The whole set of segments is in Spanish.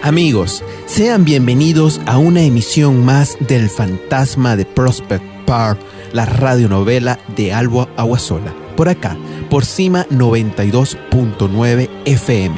Amigos, sean bienvenidos a una emisión más del Fantasma de Prospect Park, la radionovela de Albo Aguasola. Por acá, por Cima 92.9 FM.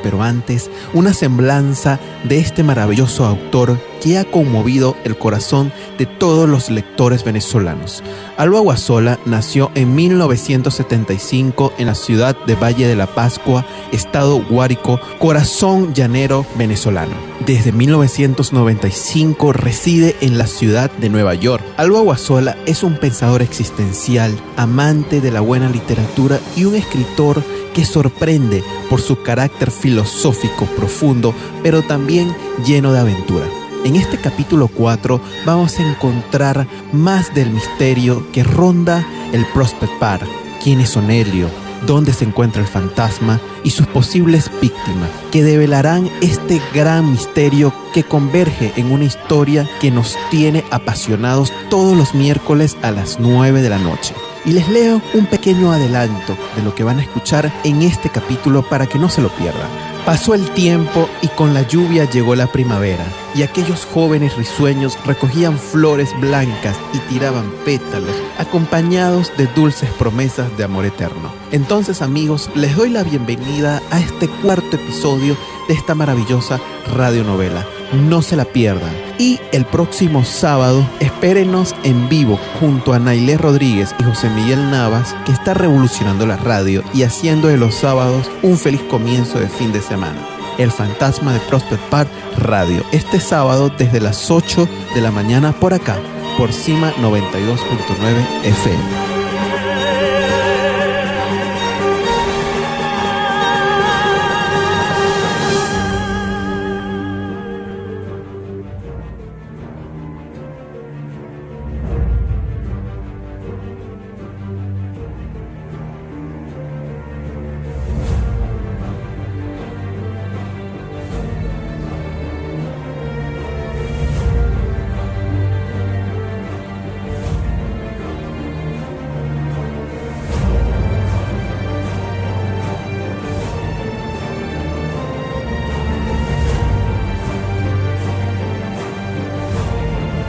Pero antes, una semblanza de este maravilloso autor que ha conmovido el corazón de todos los lectores venezolanos. Albo Aguasola nació en 1975 en la ciudad de Valle de la Pascua, estado Guárico, corazón llanero venezolano. Desde 1995 reside en la ciudad de Nueva York. Albo Aguasola es un pensador existencial, amante de la buena literatura y un escritor que sorprende por su carácter filosófico profundo, pero también lleno de aventura. En este capítulo 4 vamos a encontrar más del misterio que ronda el Prospect Park. ¿Quiénes son Helio? ¿Dónde se encuentra el fantasma? Y sus posibles víctimas, que develarán este gran misterio que converge en una historia que nos tiene apasionados todos los miércoles a las 9 de la noche. Y les leo un pequeño adelanto de lo que van a escuchar en este capítulo para que no se lo pierdan. Pasó el tiempo y con la lluvia llegó la primavera, y aquellos jóvenes risueños recogían flores blancas y tiraban pétalos, acompañados de dulces promesas de amor eterno. Entonces, amigos, les doy la bienvenida a este cuarto episodio de esta maravillosa radionovela. No se la pierdan. Y el próximo sábado, espérenos en vivo junto a Nailé Rodríguez y José Miguel Navas, que está revolucionando la radio y haciendo de los sábados un feliz comienzo de fin de semana. El Fantasma de Prospect Park Radio, este sábado desde las 8 de la mañana por acá, por Cima 92.9 FM.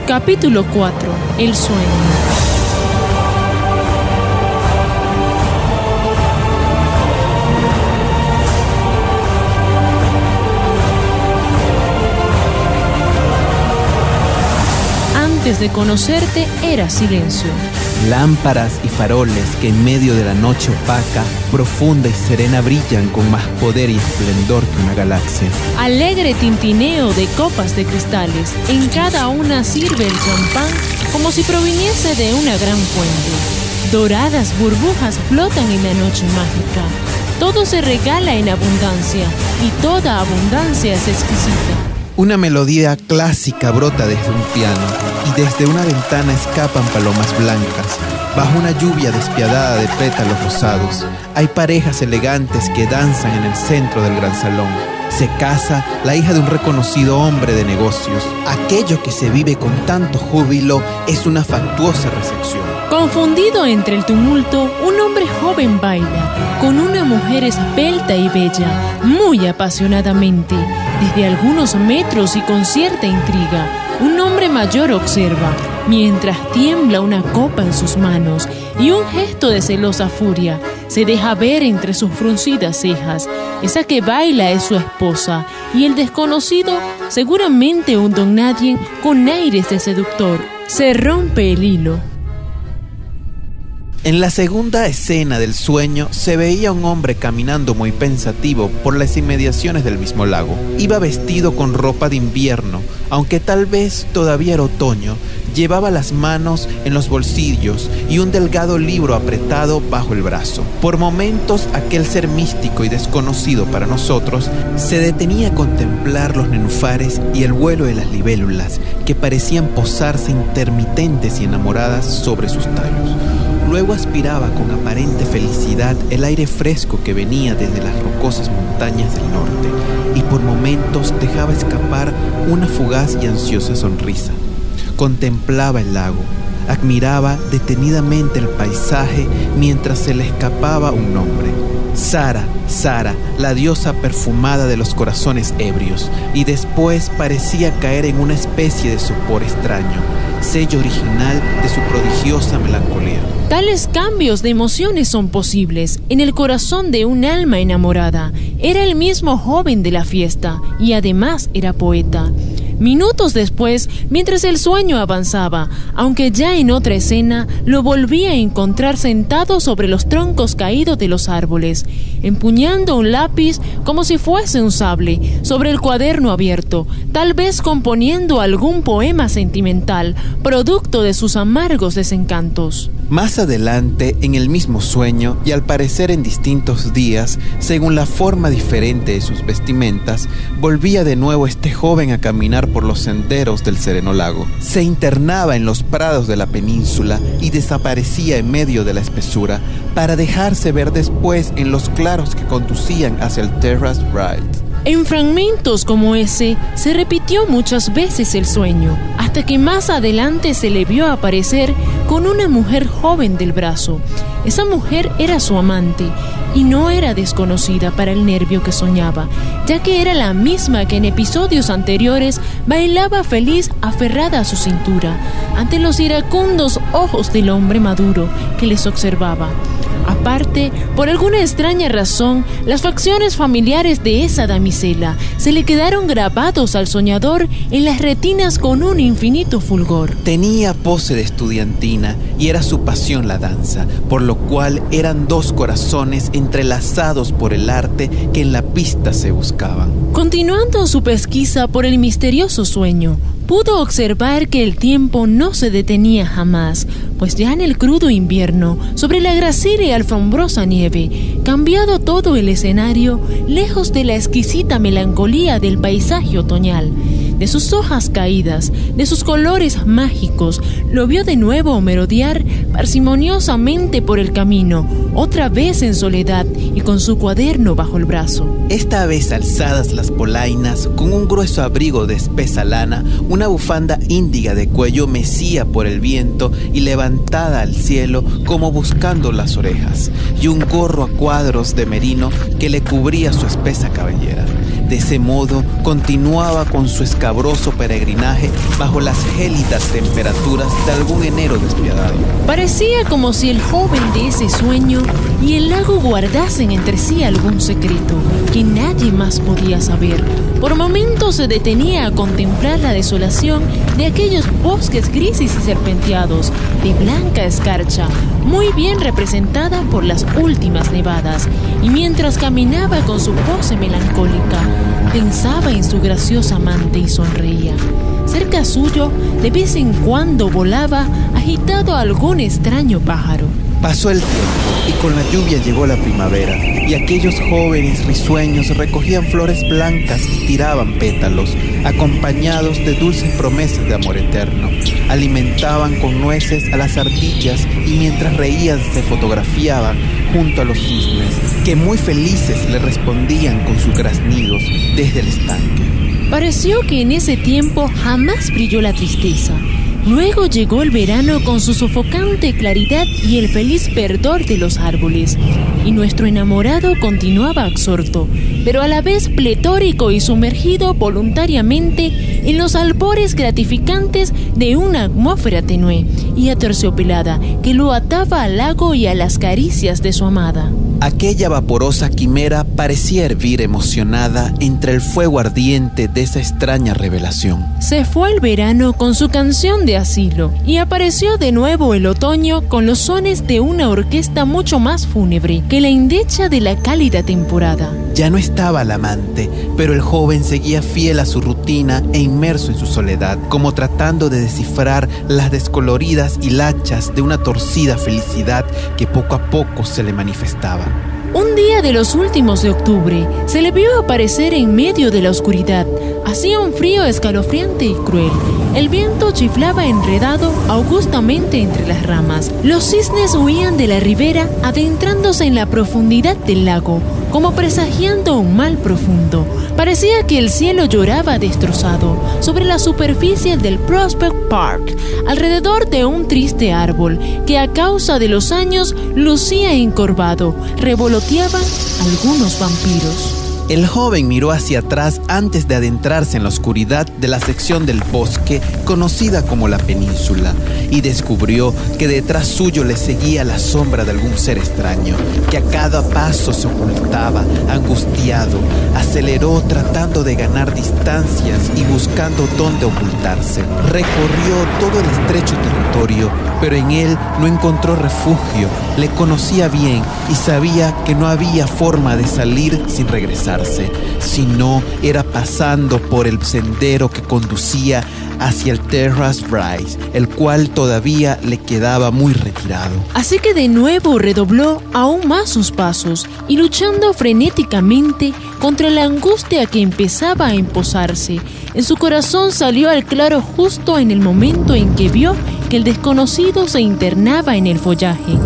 Capítulo 4. El sueño. Antes de conocerte era silencio. Lámparas y faroles que en medio de la noche opaca, profunda y serena brillan con más poder y esplendor que una galaxia. Alegre tintineo de copas de cristales, en cada una sirve el champán como si proviniese de una gran fuente. Doradas burbujas flotan en la noche mágica. Todo se regala en abundancia y toda abundancia es exquisita. Una melodía clásica brota desde un piano y desde una ventana escapan palomas blancas. Bajo una lluvia despiadada de pétalos rosados, hay parejas elegantes que danzan en el centro del gran salón. Se casa la hija de un reconocido hombre de negocios. Aquello que se vive con tanto júbilo es una fastuosa recepción. Confundido entre el tumulto, un hombre joven baila con una mujer esbelta y bella, muy apasionadamente. Desde algunos metros y con cierta intriga, un hombre mayor observa, mientras tiembla una copa en sus manos y un gesto de celosa furia se deja ver entre sus fruncidas cejas. Esa que baila es su esposa y el desconocido, seguramente un don nadie con aires de seductor. Se rompe el hilo. En la segunda escena del sueño se veía un hombre caminando muy pensativo por las inmediaciones del mismo lago. Iba vestido con ropa de invierno, aunque tal vez todavía era otoño. Llevaba las manos en los bolsillos y un delgado libro apretado bajo el brazo. Por momentos aquel ser místico y desconocido para nosotros se detenía a contemplar los nenufares y el vuelo de las libélulas que parecían posarse intermitentes y enamoradas sobre sus tallos. Luego aspiraba con aparente felicidad el aire fresco que venía desde las rocosas montañas del norte y por momentos dejaba escapar una fugaz y ansiosa sonrisa. Contemplaba el lago. Admiraba detenidamente el paisaje mientras se le escapaba un nombre. Sara, Sara, la diosa perfumada de los corazones ebrios, y después parecía caer en una especie de sopor extraño, sello original de su prodigiosa melancolía. Tales cambios de emociones son posibles en el corazón de un alma enamorada. Era el mismo joven de la fiesta y además era poeta. Minutos después, mientras el sueño avanzaba, aunque ya en otra escena, lo volví a encontrar sentado sobre los troncos caídos de los árboles, empuñando un lápiz como si fuese un sable, sobre el cuaderno abierto, tal vez componiendo algún poema sentimental, producto de sus amargos desencantos. Más adelante, en el mismo sueño, y al parecer en distintos días, según la forma diferente de sus vestimentas, volvía de nuevo este joven a caminar por los senderos del sereno lago. Se internaba en los prados de la península y desaparecía en medio de la espesura, para dejarse ver después en los claros que conducían hacia el Terrace Ride. En fragmentos como ese, se repitió muchas veces el sueño, hasta que más adelante se le vio aparecer con una mujer joven del brazo. Esa mujer era su amante, y no era desconocida para el nervio que soñaba, ya que era la misma que en episodios anteriores bailaba feliz aferrada a su cintura, ante los iracundos ojos del hombre maduro que les observaba. Aparte, por alguna extraña razón, las facciones familiares de esa damisela se le quedaron grabados al soñador en las retinas con un infinito fulgor. Tenía pose de estudiantina y era su pasión la danza, por lo cual eran dos corazones entrelazados por el arte que en la pista se buscaban. Continuando su pesquisa por el misterioso sueño, pudo observar que el tiempo no se detenía jamás, pues ya en el crudo invierno, sobre la gracil y alfombrosa nieve, cambiado todo el escenario, lejos de la exquisita melancolía del paisaje otoñal, de sus hojas caídas, de sus colores mágicos, lo vio de nuevo merodear parsimoniosamente por el camino, otra vez en soledad y con su cuaderno bajo el brazo. Esta vez alzadas las polainas, con un grueso abrigo de espesa lana, una bufanda índiga de cuello mecía por el viento y levantada al cielo como buscando las orejas, y un gorro a cuadros de merino que le cubría su espesa cabellera. De ese modo continuaba con su escabroso peregrinaje bajo las gélidas temperaturas de algún enero despiadado. Parecía como si el joven de ese sueño y el lago guardasen entre sí algún secreto que nadie más podía saber. Por momentos se detenía a contemplar la desolación de aquellos bosques grises y serpenteados de blanca escarcha, muy bien representada por las últimas nevadas, y mientras caminaba con su pose melancólica, pensaba en su graciosa amante y sonreía. Cerca suyo, de vez en cuando volaba agitado algún extraño pájaro. Pasó el tiempo y con la lluvia llegó la primavera, y aquellos jóvenes risueños recogían flores blancas y tiraban pétalos, acompañados de dulces promesas de amor eterno. Alimentaban con nueces a las ardillas y mientras reían se fotografiaban junto a los cisnes, que muy felices le respondían con sus graznidos desde el estanque. Pareció que en ese tiempo jamás brilló la tristeza. Luego llegó el verano con su sofocante claridad y el feliz verdor de los árboles, y nuestro enamorado continuaba absorto, pero a la vez pletórico y sumergido voluntariamente en los albores gratificantes de una atmósfera tenue y aterciopelada que lo ataba al lago y a las caricias de su amada. Aquella vaporosa quimera parecía hervir emocionada entre el fuego ardiente de esa extraña revelación. Se fue el verano con su canción de asilo y apareció de nuevo el otoño con los sones de una orquesta mucho más fúnebre que la endecha de la cálida temporada. Ya no estaba el amante, pero el joven seguía fiel a su rutina e inmerso en su soledad, como tratando de descifrar las descoloridas hilachas de una torcida felicidad que poco a poco se le manifestaba. Un día de los últimos de octubre se le vio aparecer en medio de la oscuridad, Hacía un frío escalofriante y cruel. El viento chiflaba enredado augustamente entre las ramas. Los cisnes huían de la ribera, adentrándose en la profundidad del lago, como presagiando un mal profundo. Parecía que el cielo lloraba destrozado sobre la superficie del Prospect Park, alrededor de un triste árbol que a causa de los años lucía encorvado. Revoloteaban algunos vampiros. El joven miró hacia atrás antes de adentrarse en la oscuridad de la sección del bosque conocida como la península y descubrió que detrás suyo le seguía la sombra de algún ser extraño que a cada paso se ocultaba, angustiado. Aceleró tratando de ganar distancias y buscando dónde ocultarse. Recorrió todo el estrecho territorio, pero en él no encontró refugio. Le conocía bien y sabía que no había forma de salir sin regresar. Si no era pasando por el sendero que conducía hacia el Terrace Rise, el cual todavía le quedaba muy retirado. Así que de nuevo redobló aún más sus pasos y luchando frenéticamente contra la angustia que empezaba a emposarse. En su corazón salió al claro justo en el momento en que vio que el desconocido se internaba en el follaje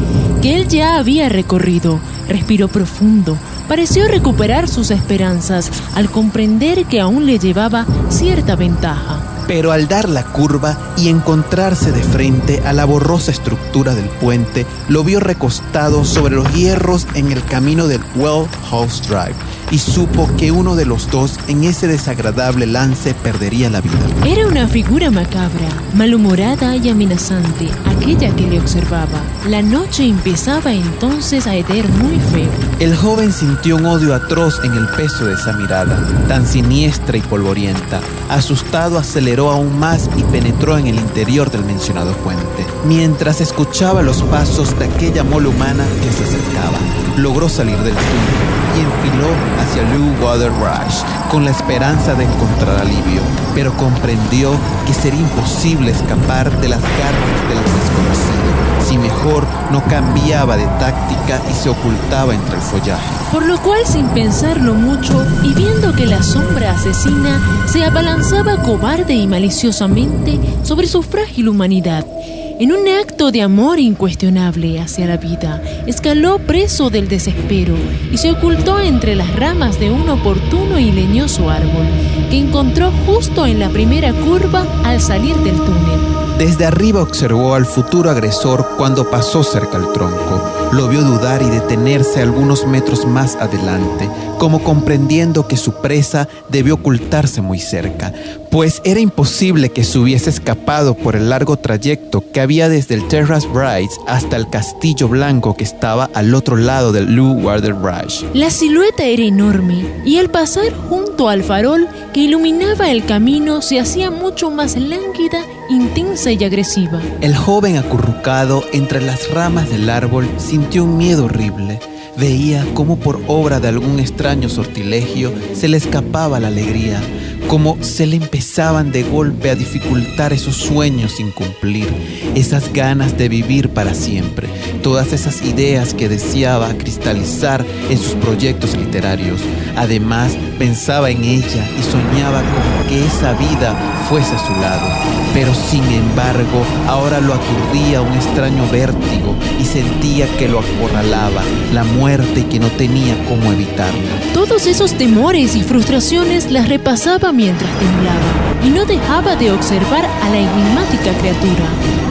que él ya había recorrido. Respiró profundo. Pareció recuperar sus esperanzas al comprender que aún le llevaba cierta ventaja. Pero al dar la curva y encontrarse de frente a la borrosa estructura del puente, lo vio recostado sobre los hierros en el camino del Well House Drive y supo que uno de los dos en ese desagradable lance perdería la vida. Era una figura macabra, malhumorada y amenazante, aquella que le observaba. La noche empezaba entonces a heder muy feo. El joven sintió un odio atroz en el peso de esa mirada, tan siniestra y polvorienta. Asustado, aceleró aún más y penetró en el interior del mencionado puente. Mientras escuchaba los pasos de aquella mole humana que se acercaba, logró salir del túnel y enfiló hacia Blue Water Rush con la esperanza de encontrar alivio, pero comprendió que sería imposible escapar de las garras del desconocido si mejor no cambiaba de táctica y se ocultaba entre el follaje. Por lo cual, sin pensarlo mucho y viendo que la sombra asesina se abalanzaba cobarde y maliciosamente sobre su frágil humanidad, en un acto de amor incuestionable hacia la vida, escaló preso del desespero y se ocultó entre las ramas de un oportuno y leñoso árbol que encontró justo en la primera curva al salir del túnel. Desde arriba observó al futuro agresor cuando pasó cerca al tronco. Lo vio dudar y detenerse algunos metros más adelante, como comprendiendo que su presa debió ocultarse muy cerca, pues era imposible que se hubiese escapado por el largo trayecto que había desde el Terrace Rise hasta el Castillo Blanco que estaba al otro lado del Blue Water Rush. La silueta era enorme y al pasar junto al farol que iluminaba el camino se hacía mucho más lánguida, intensa y agresiva. El joven, acurrucado entre las ramas del árbol, sintió un miedo horrible. Veía cómo por obra de algún extraño sortilegio se le escapaba la alegría, cómo se le empezaban de golpe a dificultar esos sueños sin cumplir, esas ganas de vivir para siempre, todas esas ideas que deseaba cristalizar en sus proyectos literarios. Además, pensaba en ella y soñaba con que esa vida fuese a su lado. Pero sin embargo, ahora lo aturdía un extraño vértigo y sentía que lo acorralaba, la muerte, y que no tenía cómo evitarla. Todos esos temores y frustraciones las repasaba mientras temblaba y no dejaba de observar a la enigmática criatura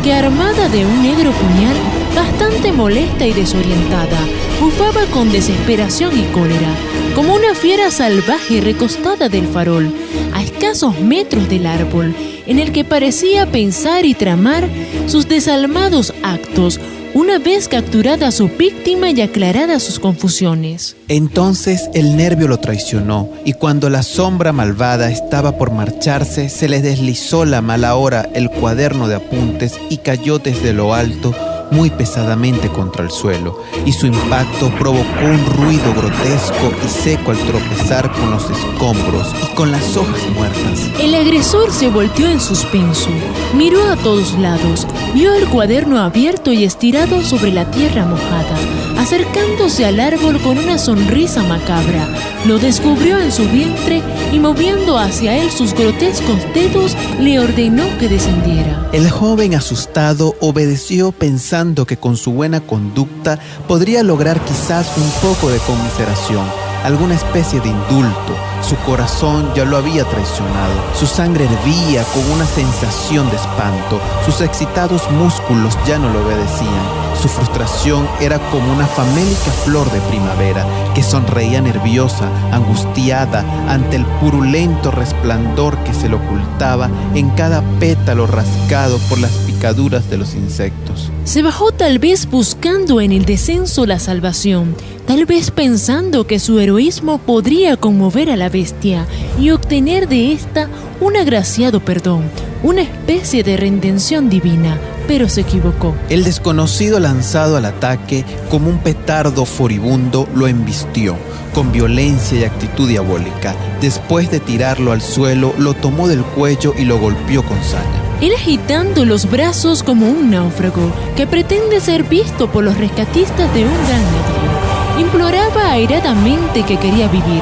que, armada de un negro puñal, bastante molesta y desorientada, bufaba con desesperación y cólera, como una fiera salvaje recostada del farol, a escasos metros del árbol, en el que parecía pensar y tramar sus desalmados actos, una vez capturada su víctima y aclaradas sus confusiones. Entonces el nervio lo traicionó, y cuando la sombra malvada estaba por marcharse, se le deslizó la mala hora el cuaderno de apuntes y cayó desde lo alto muy pesadamente contra el suelo, y su impacto provocó un ruido grotesco y seco al tropezar con los escombros y con las hojas muertas. El agresor se volteó en suspenso, miró a todos lados, vio el cuaderno abierto y estirado sobre la tierra mojada, acercándose al árbol con una sonrisa macabra. Lo descubrió en su vientre y moviendo hacia él sus grotescos dedos, le ordenó que descendiera. El joven asustado obedeció pensando que con su buena conducta podría lograr quizás un poco de conmiseración, alguna especie de indulto. Su corazón ya lo había traicionado, su sangre hervía con una sensación de espanto, sus excitados músculos ya no lo obedecían. Su frustración era como una famélica flor de primavera que sonreía nerviosa, angustiada ante el purulento resplandor que se le ocultaba en cada pétalo rascado por las picaduras de los insectos. Se bajó tal vez buscando en el descenso la salvación, tal vez pensando que su heroísmo podría conmover a la bestia y obtener de ésta un agraciado perdón, una especie de redención divina, pero se equivocó. El desconocido lanzado al ataque como un petardo furibundo lo embistió con violencia y actitud diabólica. Después de tirarlo al suelo, lo tomó del cuello y lo golpeó con saña. Él agitando los brazos como un náufrago que pretende ser visto por los rescatistas de un gran navío, imploraba airadamente que quería vivir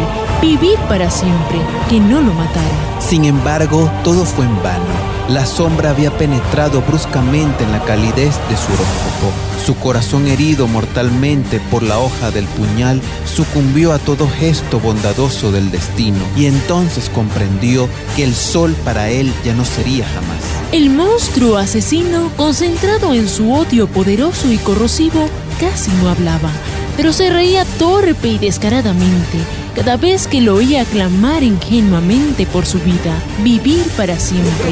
para siempre, que no lo matara. Sin embargo, todo fue en vano. La sombra había penetrado bruscamente en la calidez de su horóscopo. Su corazón herido mortalmente por la hoja del puñal sucumbió a todo gesto bondadoso del destino, y entonces comprendió que el sol para él ya no sería jamás. El monstruo asesino, concentrado en su odio poderoso y corrosivo, casi no hablaba, pero se reía torpe y descaradamente cada vez que lo oía clamar ingenuamente por su vida, vivir para siempre.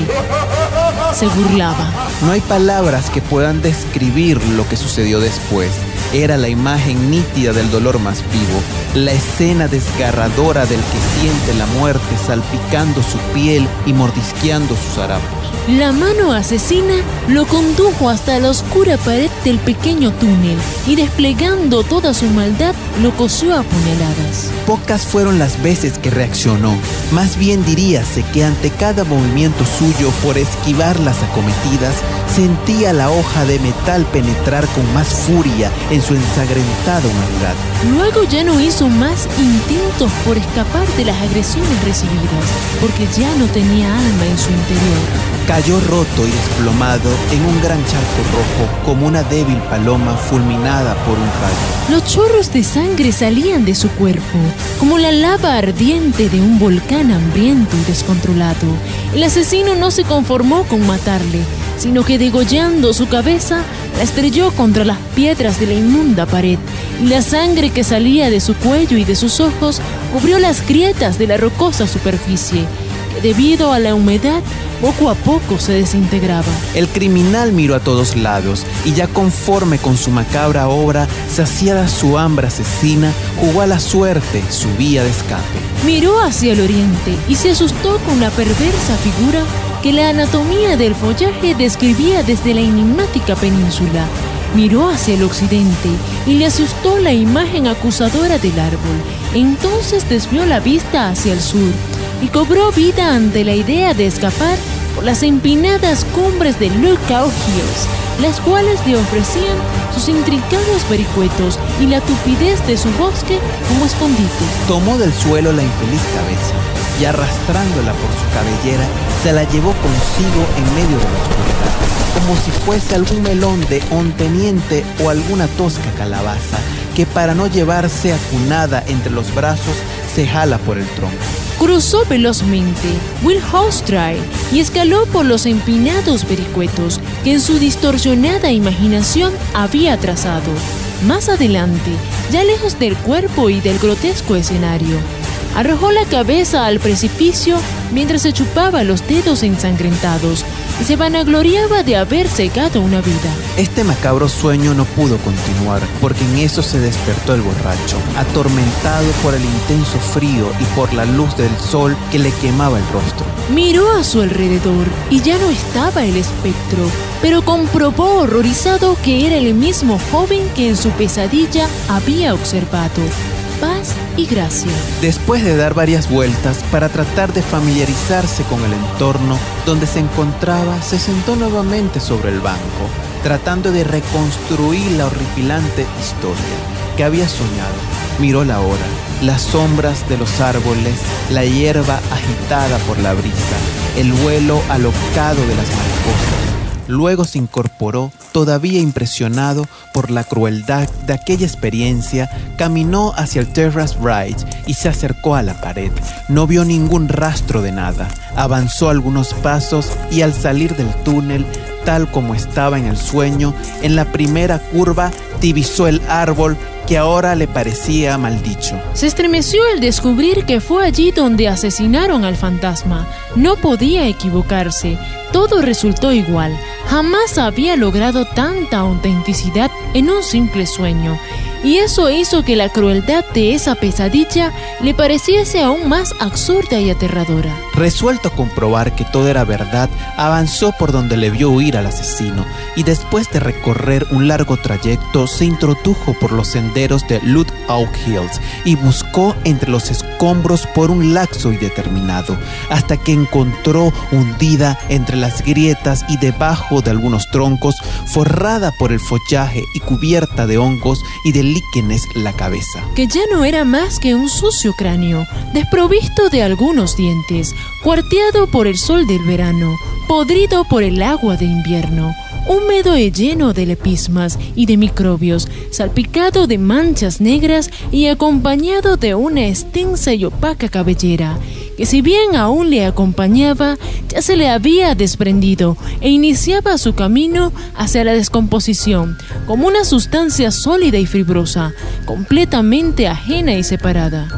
Se burlaba. No hay palabras que puedan describir lo que sucedió después. Era la imagen nítida del dolor más vivo, la escena desgarradora del que siente la muerte salpicando su piel y mordisqueando sus harapos. La mano asesina lo condujo hasta la oscura pared del pequeño túnel y desplegando toda su maldad lo cosió a puñaladas. Pocas fueron las veces que reaccionó. Más bien diríase que ante cada movimiento suyo por esquivar las acometidas, sentía la hoja de metal penetrar con más furia en su ensangrentada humanidad. Luego ya no hizo más intentos por escapar de las agresiones recibidas, porque ya no tenía alma en su interior. Cayó roto y desplomado en un gran charco rojo como una débil paloma fulminada por un rayo. Los chorros de sangre salían de su cuerpo, como la lava ardiente de un volcán hambriento y descontrolado. El asesino no se conformó con matarle, sino que degollando su cabeza, la estrelló contra las piedras de la inmunda pared, y la sangre que salía de su cuello y de sus ojos cubrió las grietas de la rocosa superficie, que debido a la humedad, poco a poco se desintegraba. El criminal miró a todos lados y ya conforme con su macabra obra, saciada su hambre asesina, jugó a la suerte su vía de escape. Miró hacia el oriente y se asustó con la perversa figura que la anatomía del follaje describía desde la enigmática península. Miró hacia el occidente y le asustó la imagen acusadora del árbol. Entonces desvió la vista hacia el sur y cobró vida ante la idea de escapar por las empinadas cumbres de Lookout Hills, las cuales le ofrecían sus intrincados vericuetos y la tupidez de su bosque como escondite. Tomó del suelo la infeliz cabeza y arrastrándola por su cabellera, se la llevó consigo en medio de la oscuridad, como si fuese algún melón de onteniente o alguna tosca calabaza que para no llevarse acunada entre los brazos se jala por el tronco. Cruzó velozmente Will House Drive y escaló por los empinados vericuetos que en su distorsionada imaginación había trazado. Más adelante, ya lejos del cuerpo y del grotesco escenario, arrojó la cabeza al precipicio mientras se chupaba los dedos ensangrentados y se vanagloriaba de haber cegado una vida. Este macabro sueño no pudo continuar, porque en eso se despertó el borracho, atormentado por el intenso frío y por la luz del sol que le quemaba el rostro. Miró a su alrededor y ya no estaba el espectro, pero comprobó horrorizado que era el mismo joven que en su pesadilla había observado. Paz y gracia. Después de dar varias vueltas para tratar de familiarizarse con el entorno donde se encontraba, se sentó nuevamente sobre el banco, tratando de reconstruir la horripilante historia que había soñado. Miró la hora, las sombras de los árboles, la hierba agitada por la brisa, el vuelo alocado de las mariposas. Luego se incorporó, todavía impresionado por la crueldad de aquella experiencia, caminó hacia el Terrace Rise y se acercó a la pared. No vio ningún rastro de nada. Avanzó algunos pasos y al salir del túnel, tal como estaba en el sueño, en la primera curva divisó el árbol que ahora le parecía maldicho. Se estremeció al descubrir que fue allí donde asesinaron al fantasma. No podía equivocarse. Todo resultó igual. Jamás había logrado tanta autenticidad en un simple sueño. Y eso hizo que la crueldad de esa pesadilla le pareciese aún más absurda y aterradora. Resuelto a comprobar que todo era verdad, avanzó por donde le vio huir al asesino y después de recorrer un largo trayecto se introdujo por los senderos de Lookout Hills y buscó entre los escombros por un lapso indeterminado hasta que encontró hundida entre las grietas y debajo de algunos troncos, forrada por el follaje y cubierta de hongos y de líquenes la cabeza, que ya no era más que un sucio cráneo, desprovisto de algunos dientes, cuarteado por el sol del verano, podrido por el agua de invierno, húmedo y lleno de lepismas y de microbios, salpicado de manchas negras y acompañado de una extensa y opaca cabellera, que si bien aún le acompañaba, ya se le había desprendido e iniciaba su camino hacia la descomposición, como una sustancia sólida y fibrosa, completamente ajena y separada.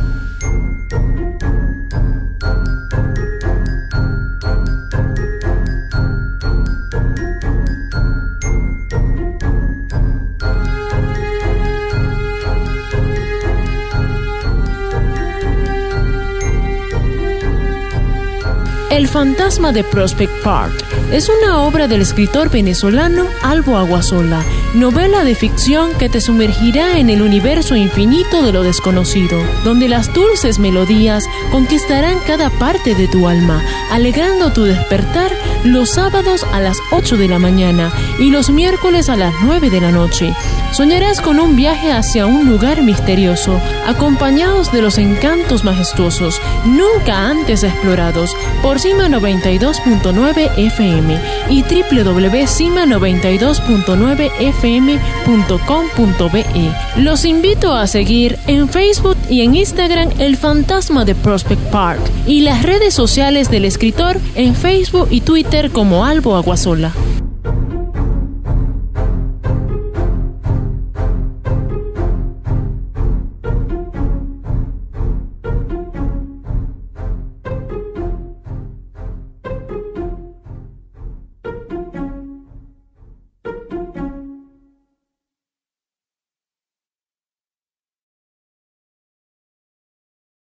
El fantasma de Prospect Park es una obra del escritor venezolano Albo Aguasola, novela de ficción que te sumergirá en el universo infinito de lo desconocido, donde las dulces melodías conquistarán cada parte de tu alma, alegrando tu despertar los sábados a las 8 de la mañana y los miércoles a las 9 de la noche. Soñarás con un viaje hacia un lugar misterioso, acompañados de los encantos majestuosos, nunca antes explorados, por Cima 92.9 FM y www.cima92.9fm.com.be. Los invito a seguir en Facebook y en Instagram El Fantasma de Prospect Park y las redes sociales del escritor en Facebook y Twitter como Albo Aguasola.